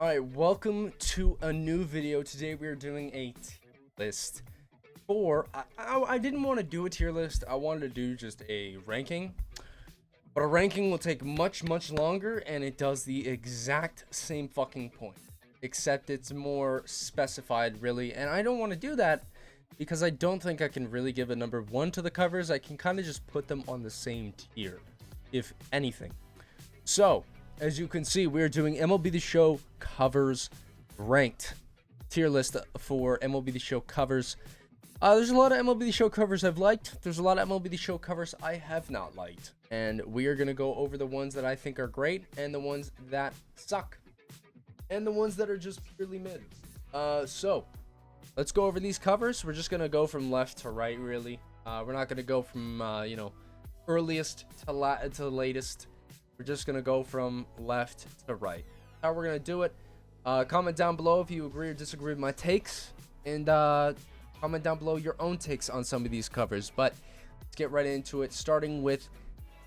Alright, welcome to a new video. Today we are doing a tier list for, I didn't want to do a tier list, I wanted to do just a ranking. But a ranking will take much longer and it does the exact same fucking point. Except it's more specified really, and I don't want to do that because I don't think I can really give a number 1 to the covers. I can kind of just put them on the same tier, if anything. So, as you can see, we're doing MLB The Show covers ranked tier list for MLB The Show covers. There's a lot of MLB The Show covers I've liked. There's a lot of MLB The Show covers I have not liked. And we are going to go over the ones that I think are great and the ones that suck. And the ones that are just purely mid. So, let's go over these covers. We're just going to go from left to right, really. We're not going to go from, earliest to latest. We're just going to go from left to right. How we're going to do it. Comment down below if you agree or disagree with my takes. And comment down below your own takes on some of these covers. But let's get right into it, starting with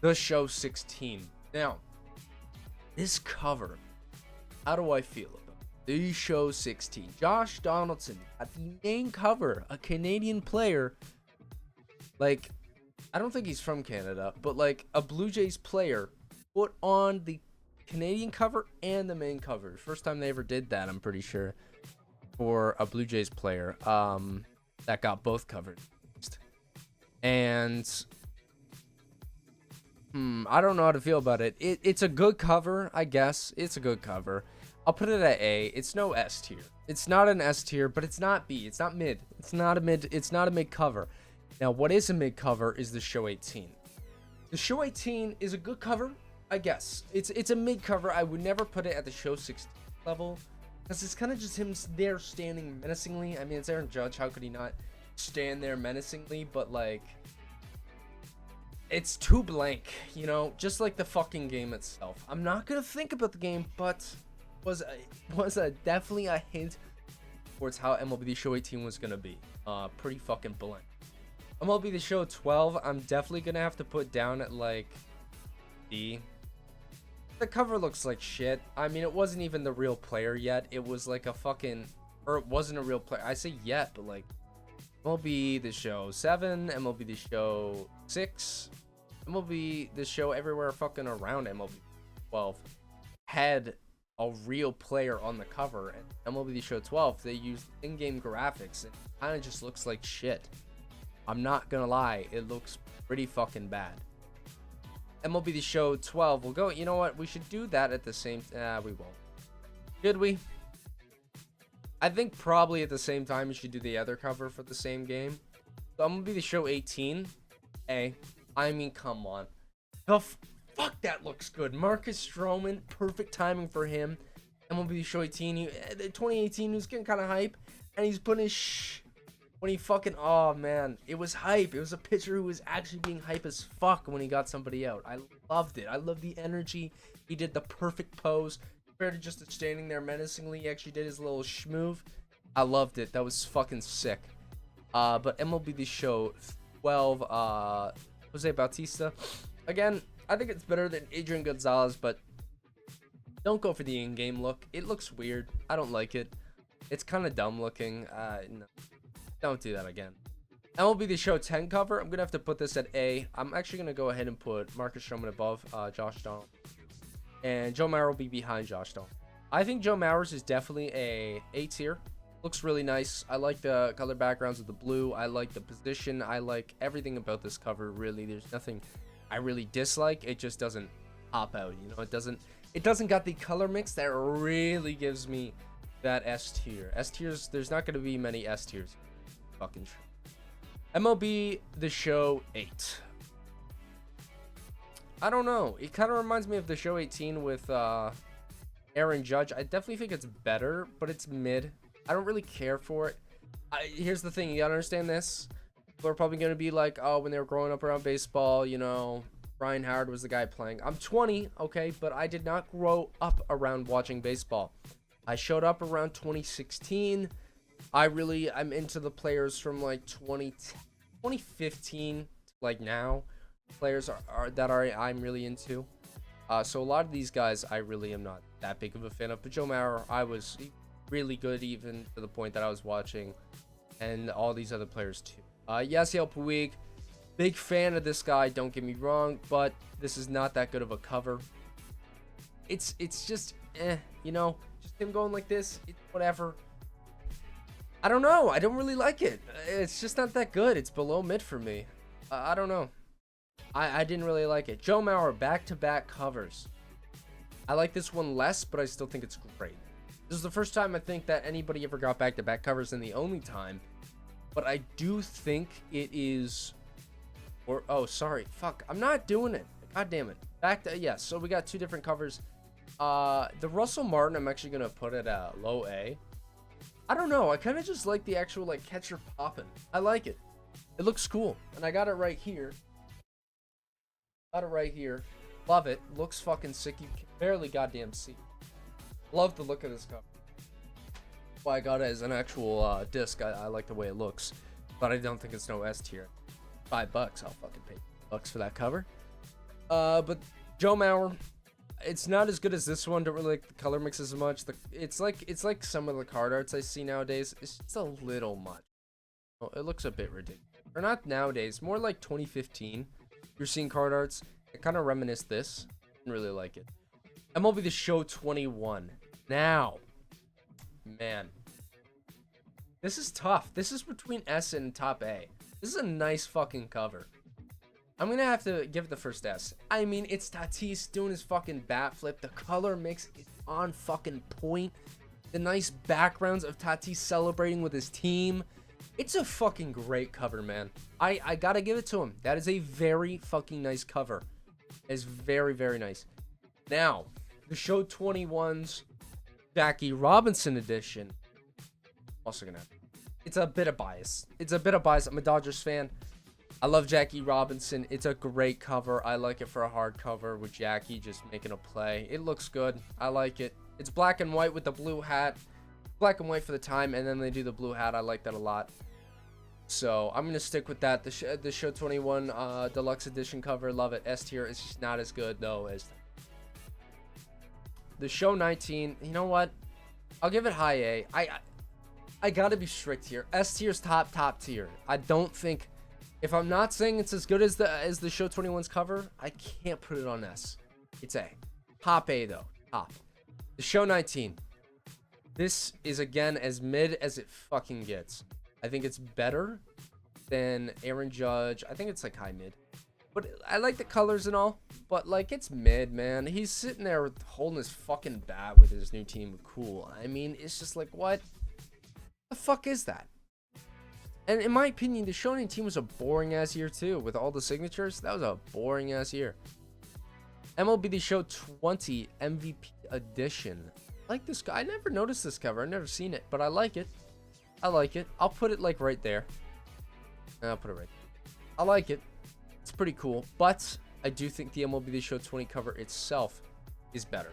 The Show 16. Now, this cover, how do I feel about it? The Show 16. Josh Donaldson at the main cover, a Canadian player. Like, I don't think he's from Canada, but like a Blue Jays player put on the Canadian cover and the main cover. First time they ever did that, I'm pretty sure, for a Blue Jays player that got both covered. And I don't know how to feel about it. It's a good cover, I guess. It's a good cover. I'll put it at A. It's no S tier. It's not an S tier, but it's not B. It's not mid. It's not a mid cover. Now, what is a mid cover is the Show 18. The Show 18 is a good cover, I guess. It's a mid cover. I would never put it at the Show 16 level because it's kind of just him there standing menacingly. I mean, it's Aaron Judge. How could he not stand there menacingly? But like, it's too blank, you know, just like the fucking game itself. I'm not gonna think about the game, but was definitely a hint towards how MLB The Show 18 was gonna be. Pretty fucking blank. MLB The Show 12, I'm definitely gonna have to put down at like D. The cover looks like shit. I mean, it wasn't even the real player yet. It was like a fucking, or it wasn't a real player. I say yet, but like MLB The Show 7, MLB The Show 6, MLB The Show everywhere fucking around MLB 12 had a real player on the cover, and MLB The Show 12 they used in-game graphics. It kind of just looks like shit. I'm not gonna lie, it looks pretty fucking bad. MLB The Show 12 will go, you know what, we should do that at the same we won't. Should we? I think probably at the same time we should do the other cover for the same game. So MLB The Show 18. Hey, I mean, come on. The fuck, that looks good. Marcus Stroman, perfect timing for him. MLB The Show 18, 2018, he was getting kind of hype, and he's putting his when he fucking, oh man, it was hype. It was a pitcher who was actually being hype as fuck when he got somebody out. I loved it. I love the energy. He did the perfect pose compared to just standing there menacingly. He actually did his little schmoove. I loved it. That was fucking sick. But MLB The Show 12, Jose Bautista. Again, I think it's better than Adrian Gonzalez, but don't go for the in-game look. It looks weird. I don't like it. It's kind of dumb looking. No. Don't do that again. MLB The Show 10 cover. I'm going to have to put this at A. I'm actually going to go ahead and put Marcus Stroman above Josh Donaldson. And Joe Mauer will be behind Josh Donaldson. I think Joe Mauer's is definitely A tier. Looks really nice. I like the color backgrounds of the blue. I like the position. I like everything about this cover, really. There's nothing I really dislike. It just doesn't pop out, you know. It doesn't got the color mix that really gives me that S tier. S tiers, there's not going to be many S tiers. Fucking true. MLB The Show 8. I don't know. It kind of reminds me of The Show 18 with Aaron Judge. I definitely think it's better, but it's mid. I don't really care for it. Here's the thing. You gotta understand this. People are probably gonna be like, oh, when they were growing up around baseball, you know, Brian Howard was the guy playing. I'm 20, okay, but I did not grow up around watching baseball. I showed up around 2016. I'm into the players from like 2015 like now. Players I'm really into. So a lot of these guys I really am not that big of a fan of. But Joe Mauer, I was really good, even to the point that I was watching, and all these other players too. Yasiel Pulik, big fan of this guy, don't get me wrong, but this is not that good of a cover. It's just you know, just him going like this, whatever. I don't know, I don't really like it. It's just not that good. It's below mid for me. I don't know. I didn't really like it. Joe Mauer, back-to-back covers. I like this one less, but I still think it's great. This is the first time I think that anybody ever got back-to-back covers, and the only time. But I do think it is... Or, oh, sorry. Fuck, I'm not doing it. God damn it. Yes, so we got two different covers. The Russell Martin, I'm actually going to put it at low A. I don't know. I kind of just like the actual, like, catcher popping. I like it. It looks cool. And I got it right here. Got it right here. Love it. Looks fucking sick. You can barely goddamn see. Love the look of this cover. Why I got it as an actual disc. I like the way it looks. But I don't think it's no S tier. $5. I'll fucking pay $5 for that cover. But Joe Mauer, it's not as good as this one. Don't really like the color mix as much. It's like some of the card arts I see nowadays. It's just a little much. Oh, it looks a bit ridiculous. Or not nowadays. More like 2015. You're seeing card arts. It kind of reminisce this. Didn't really like it. MLB The Show 21. Now, man, this is tough. This is between S and top A. This is a nice fucking cover. I'm gonna have to give it the first S. I mean, it's Tatis doing his fucking bat flip. The color mix is on fucking point. The nice backgrounds of Tatis celebrating with his team. It's a fucking great cover, man. I gotta give it to him. That is a very fucking nice cover. It's very, very nice. Now, the Show 21's Jackie Robinson edition. Also gonna have, it's a bit of bias. I'm a Dodgers fan. I love Jackie Robinson. It's a great cover. I like it for a hardcover with Jackie just making a play. It looks good. I like it. It's black and white with the blue hat. Black and white for the time, and then they do the blue hat. I like that a lot. So I'm gonna stick with that. The Show 21 deluxe edition cover, love it. S tier. It's just not as good though as the Show 19. You know what? I'll give it high A. I gotta be strict here. S tier's top tier. I don't think, if I'm not saying it's as good as the Show 21's cover, I can't put it on S. It's A. Top A though. Top. The Show 19. This is again as mid as it fucking gets. I think it's better than Aaron Judge. I think it's like high mid. But I like the colors and all. But like it's mid, man. He's sitting there holding his fucking bat with his new team. Cool. I mean, it's just like, what the fuck is that? And in my opinion, the Show 19 was a boring ass year too. With all the signatures, that was a boring ass year. MLB The Show 20 MVP edition. I like this guy. I never noticed this cover. I've never seen it, but I like it. I like it. I'll put it like right there. I'll put it right there. I like it. It's pretty cool, but I do think the MLB The Show 20 cover itself is better.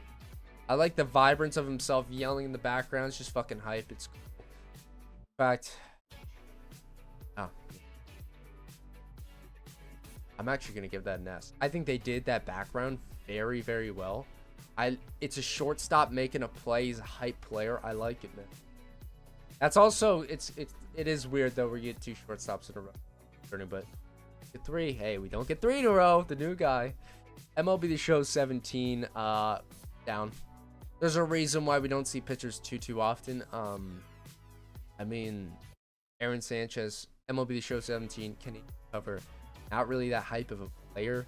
I like the vibrance of himself yelling in the background. It's just fucking hype. It's cool. In fact, I'm actually going to give that an S. I think they did that background very, very well. It's a shortstop making a play. He's a hype player. I like it, man. That's also, it is weird though, we get two shortstops in a row. But get three. Hey, we don't get three in a row. The new guy. MLB The Show 17 down. There's a reason why we don't see pitchers too often. I mean, Aaron Sanchez, MLB The Show 17, can he cover? Not really that hype of a player.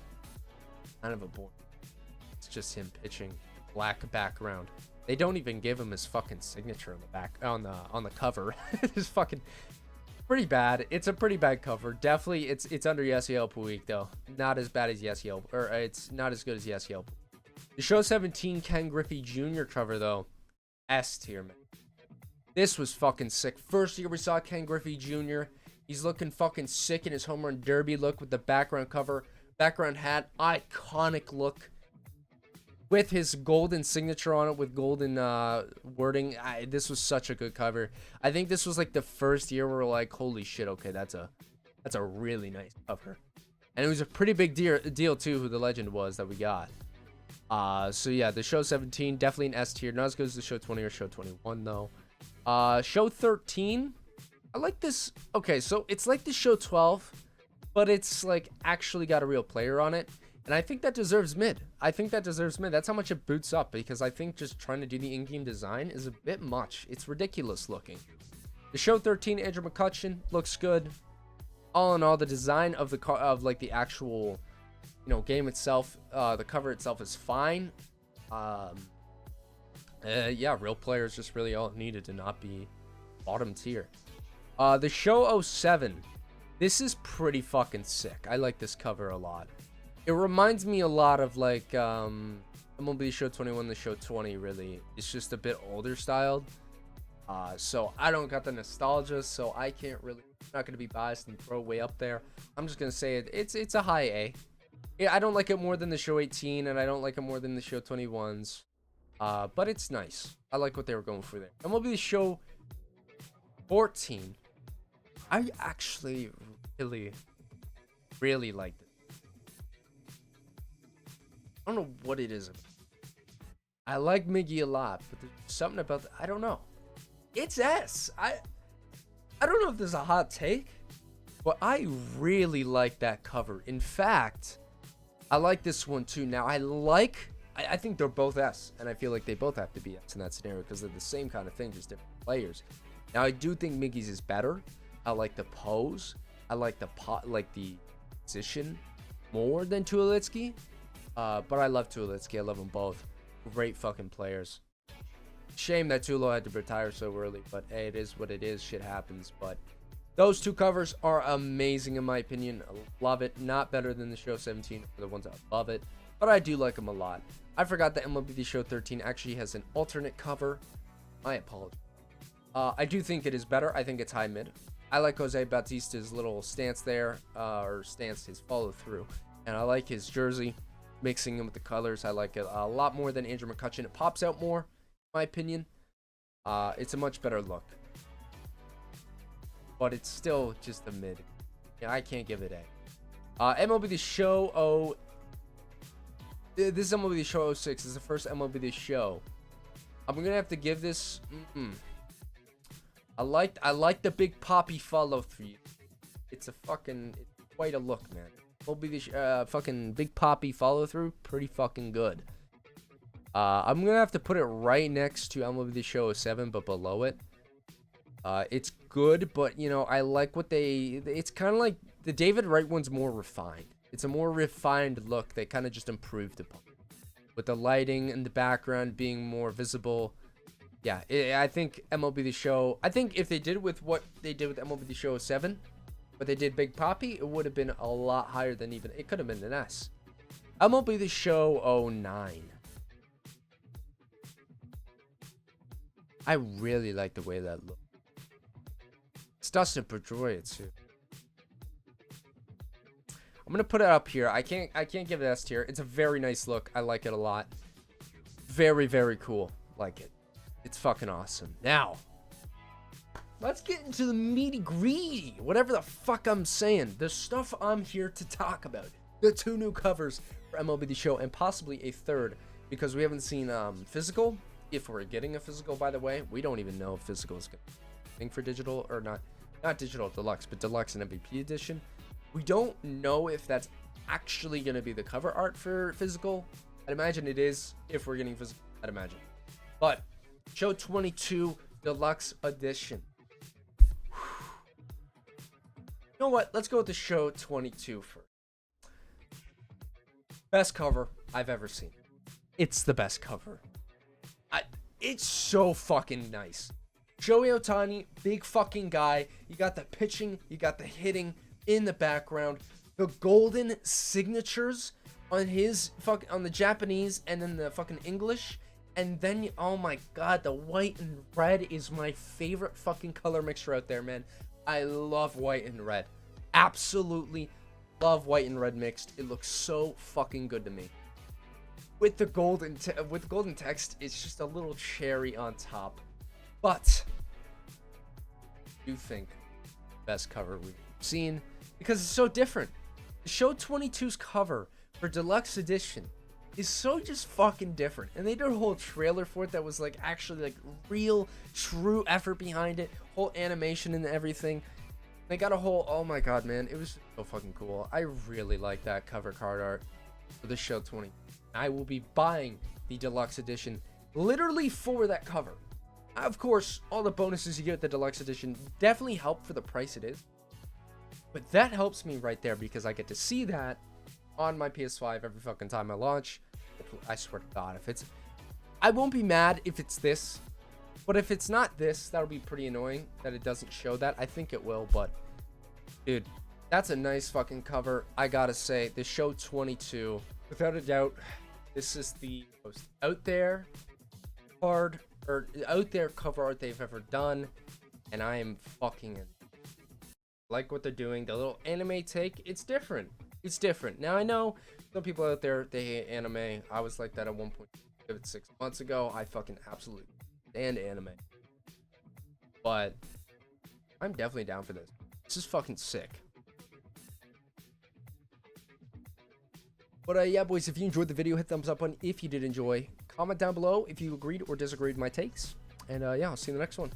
Kind of a boring. It's just him pitching. Black background. They don't even give him his fucking signature on the back on the cover. It's fucking pretty bad. It's a pretty bad cover. Definitely, it's under Yasiel Pulik though. Not as bad as Yasiel, or it's not as good as Yasiel. The Show 17 Ken Griffey Jr. cover though, S tier, man. This was fucking sick. First year we saw Ken Griffey Jr. He's looking fucking sick in his home run derby look with the background cover, background hat, iconic look. With his golden signature on it with golden wording. This was such a good cover. I think this was like the first year where we're like, holy shit, okay, that's a really nice cover. And it was a pretty big deal too, who the legend was that we got. So yeah, the show 17 definitely an S tier, not as good as the show 20 or show 21 though. Show 13, I like this. Okay, so it's like the show 12, but it's like actually got a real player on it, and I think that deserves mid. That's how much it boots up, because I think just trying to do the in-game design is a bit much. It's ridiculous looking. The show 13 Andrew McCutcheon looks good. All in all, the design of like the actual, game itself, the cover itself is fine. Yeah, real players just really all needed to not be bottom tier. The show 07, this is pretty fucking sick. I like this cover a lot. It reminds me a lot of like MLB show 21, the show 20. Really, it's just a bit older styled. So I don't got the nostalgia, so I can't really, not gonna be biased and throw way up there. I'm just gonna say it's a high A. Yeah, I don't like it more than the show 18, and I don't like it more than the show 21s. But it's nice. I like what they were going for there. MLB show 14. I actually really liked it. I don't know what it is. I like Miggy a lot, but there's something about I don't know. It's S. I don't know if this is a hot take, but I really like that cover. In fact, I like this one too. Now I think they're both S, and I feel like they both have to be S in that scenario because they're the same kind of thing, just different players. Now I do think Miggy's is better. I like the pose. I like the position more than Tulowitzki. But I love Tulowitzki. I love them both. Great fucking players. Shame that Tulo had to retire so early, but hey, it is what it is. Shit happens. But those two covers are amazing in my opinion. I love it. Not better than the show 17 for the ones above it, but I do like them a lot. I forgot that MLB The Show 13 actually has an alternate cover. My apologies. I do think it is better. I think it's high mid. I like Jose Bautista's little stance there, his follow through, and I like his jersey, mixing him with the colors. I like it a lot more than Andrew McCutcheon. It pops out more, in my opinion. It's a much better look, but it's still just a mid. Yeah, I can't give it A. MLB The Show this is MLB The Show 06. This is the first MLB The Show. I'm gonna have to give this. I like the big poppy follow through. It's quite a look, man. MLB The fucking big poppy follow through, pretty fucking good. I'm gonna have to put it right next to MLB The Show 07, but below it. It's good, but I like what it's kind of like the David Wright one's more refined. It's a more refined look. They kind of just improved upon it, with the lighting and the background being more visible. Yeah, I think MLB The Show. I think if they did with what they did with MLB The Show 07, but they did Big Poppy, it would have been a lot higher than even. It could have been an S. MLB The Show 09. I really like the way that looks. It's Dustin Pedroia too. I'm gonna put it up here. I can't give it S tier. It's a very nice look. I like it a lot. Very, very cool. Like it. It's fucking awesome. Now, let's get into the meaty greedy. Whatever the fuck I'm saying. The stuff I'm here to talk about. The two new covers for MLB The Show, and possibly a third, because we haven't seen physical. If we're getting a physical, by the way, we don't even know if physical is going to be a thing for digital or not. Not digital deluxe, but deluxe and MVP edition. We don't know if that's actually going to be the cover art for physical. I'd imagine it is if we're getting physical. I'd imagine. But show 22 deluxe edition. You know what? Let's go with the show 22 first. Best cover I've ever seen. It's the best cover. It's so fucking nice. Joey Otani, big fucking guy. You got the pitching, you got the hitting in the background. The golden signatures on on the Japanese and then the fucking English. And then, oh my god, the white and red is my favorite fucking color mixture out there, man. I love white and red. Absolutely love white and red mixed. It looks so fucking good to me. With the golden text, it's just a little cherry on top. But I do think best cover we've seen, because it's so different. The show 22's cover for deluxe edition is so just fucking different. And they did a whole trailer for it that was like actually like real, true effort behind it, whole animation and everything. They got a whole, oh my god, man, it was so fucking cool. I really like that cover card art for the Show 20. I will be buying the deluxe edition literally for that cover. Of course, all the bonuses you get with the deluxe edition definitely help for the price it is. But that helps me right there because I get to see that on my PS5 every fucking time I launch. I swear to God, if it's... I won't be mad if it's this. But if it's not this, that'll be pretty annoying that it doesn't show that. I think it will, but... Dude, that's a nice fucking cover. I gotta say, the Show 22, without a doubt, this is the most out there card, or out there cover art they've ever done. And I am fucking like what they're doing. The little anime take, it's different. It's different. Now, I know some people out there, they hate anime. I was like that at one point 6 months ago. I fucking absolutely stand anime. But I'm definitely down for this. This is fucking sick. But yeah, boys, if you enjoyed the video, hit thumbs up button if you did enjoy. Comment down below if you agreed or disagreed with my takes. And yeah, I'll see you in the next one.